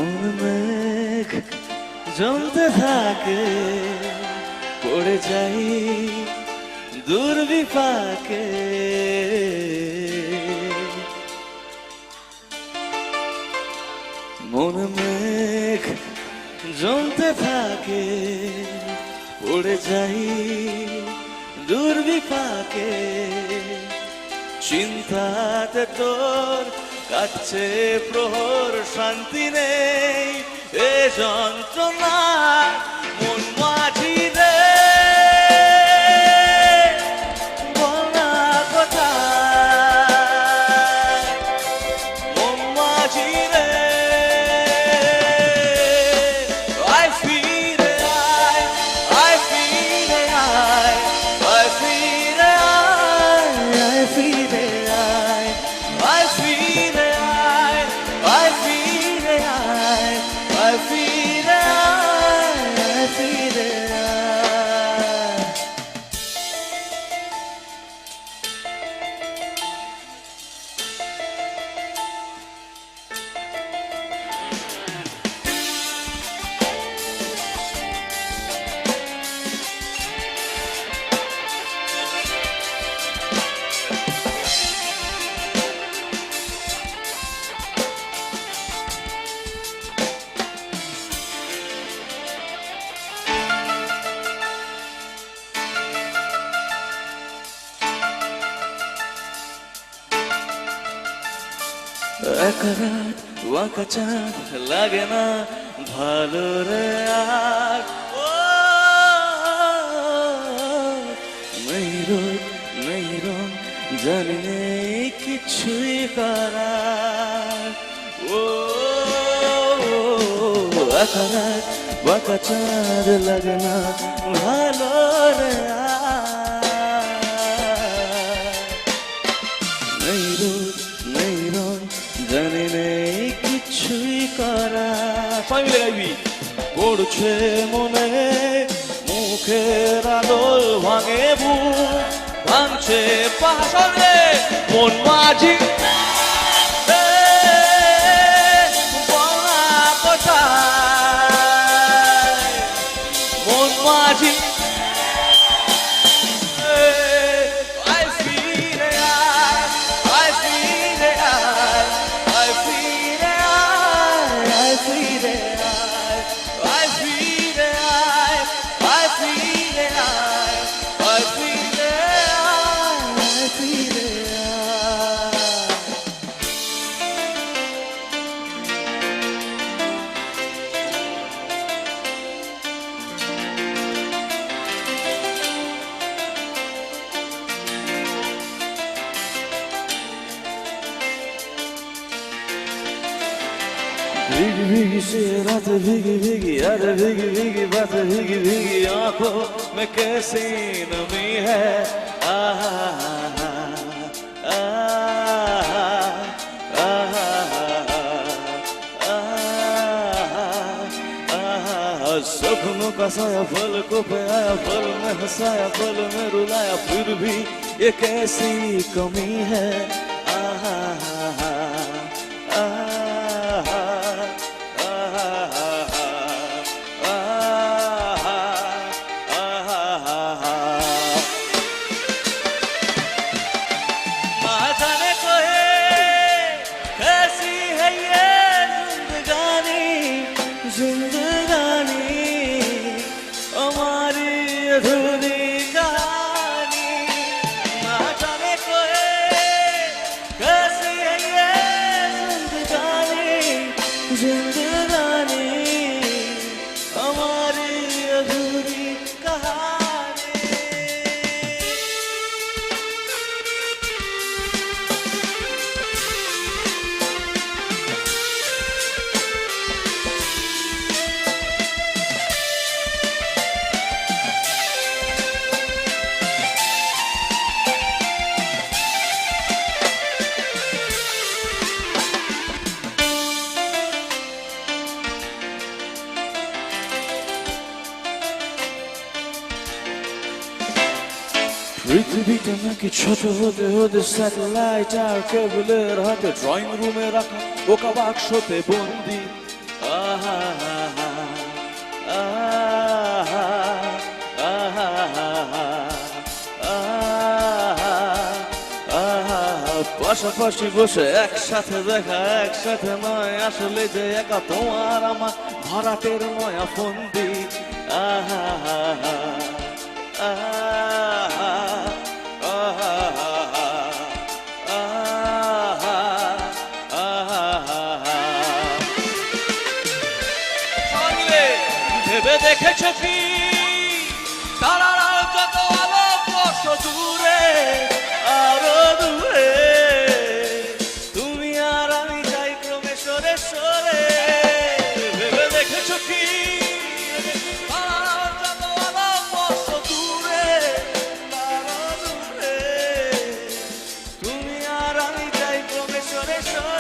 মন মেঘ জমতে থাকে, পড়ে যাই দুর্বিপাকে। মন মেঘ জমতে থাকে, পড়ে যাই দুর্বিপাকে। চিন্তাতে তোর কাটছে প্রহর, শান্তি নেই এ যন্ত্রণা মন মাঝি রে। বল না কোথায় মন মাঝি রে। আয় ফিরে আয়, আয় ফিরে আয়, আয় ফিরে আয়, আয় ফিরে আয়, আয় ফিরে আয়, আয় ফিরে আয়, আয় ফিরে আয়, আয় ফিরে আয়। এক রাত ওয়াকা চাঁদ লাগে না ভালো রে আর। ও নেই রোদ নেই রং, জানি নেই কিছুই করার। ও এক রাত ওয়াকা চাঁদ লাগে না ভালো রে আর। নেই রোদ নেই রং, জানি নেই কিছুই করা। সবাই মিলে গাইবি। পড়ছে মনে মুখের আদল, ভাঙে বুক ভাঙছে পাশে মন মাঝি। বল না কোথায় মন মাঝি। আয় ফিরে আয়, আয় ফিরে আয়, আয় ফিরে আয়, আয় ফিরে আয়, আয় ফিরে আয়, আয় ফিরে আয়, আয় ফিরে আয়, আয় ফিরে আয়। भीगी भीगी से रात भीगी भीगी, अरे भीगी भीगी बात भीगी भीगी, आंखों में कैसी नमी है। आहा आहा आहा आहा। सपनों का साया पल को पे आया, पल में हंसाया पल में रुलाया, फिर भी ये कैसी कमी है। आहा आहा आहा। जिंदगानी हमारी अधूरी कहानी, ना जाने कोई कैसी है ये जिंदगानी। जिंदगानी हमारी अधूरी कहानी। পৃথিবীটা নাকি ছোট হতে হতে স্যাটেলাইট আর কেবলের হাতে, ড্রয়িং রুমে রাখা বোকা বাক্সতে বন্দি। পাশাপাশি বসে একসাথে দেখা, একসাথে নয়, আসলে যে একা তোমার আমার ভাড়াটের নয়া ফন্দি। আহা আহা আহা ভেবে দেখেছ কি তারারাও যত আলোকবর্ষ দূরে, আরো দূরে, তুমি আর আমি যাই ক্রমে সরে সরে। ভেবে দেখেছ কি তারারাও যত আলোকবর্ষ দূরে, আরো দূরে, তুমি আর আমি যাই ক্রমে সরে সরে।